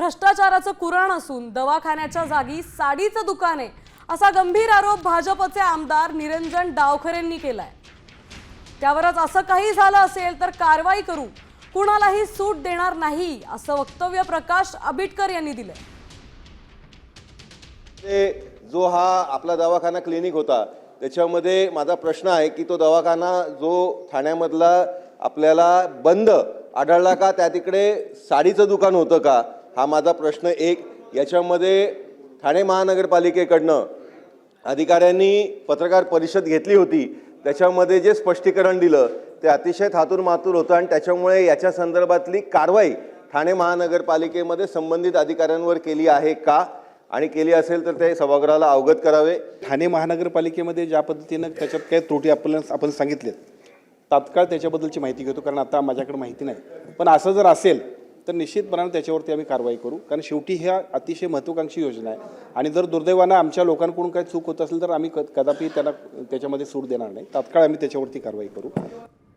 भ्रष्टाचाराचं कुराण असून दवाखान्याच्या जागी साडीचं दुकान आहे असा गंभीर आरोप भाजपचे आमदार निरंजन डावखरेंनी केलाय। त्यावरच असं काही झालं असेल तर कारवाई करू, कुणालाही सूट देणार नाही असं वक्तव्य प्रकाश आबिटकर यांनी दिलंय। जो हा आपला दवाखाना क्लिनिक होता त्याच्यामध्ये माझा प्रश्न आहे की तो दवाखाना जो ठाण्यामधला आपल्याला बंद आढळला का, त्या तिकडे साडीचं दुकान होतं का, हा माझा प्रश्न एक। याच्यामध्ये ठाणे महानगरपालिकेकडनं अधिकाऱ्यांनी पत्रकार परिषद घेतली होती, त्याच्यामध्ये जे स्पष्टीकरण दिलं ते अतिशय थातूर मातूर होतं आणि त्याच्यामुळे याच्या संदर्भातली कारवाई ठाणे महानगरपालिकेमध्ये संबंधित अधिकाऱ्यांवर केली आहे का आणि केली असेल तर ते सभागृहाला अवगत करावे। ठाणे महानगरपालिकेमध्ये ज्या पद्धतीनं त्याच्यात काही त्रुटी आपण सांगितलेत, तात्काळ त्याच्याबद्दलची माहिती घेतो, कारण आता माझ्याकडे माहिती नाही। पण असं जर असेल तर निश्चितपणाने त्याच्यावरती आम्ही कारवाई करू, कारण शेवटी ह्या अतिशय महत्त्वाकांक्षी योजना आहे आणि जर दुर्दैवानं आमच्या लोकांकडून काही चूक होत असेल तर आम्ही कदापि त्याला त्याच्यामध्ये सूट देणार नाही। तात्काळ आम्ही त्याच्यावरती कारवाई करू।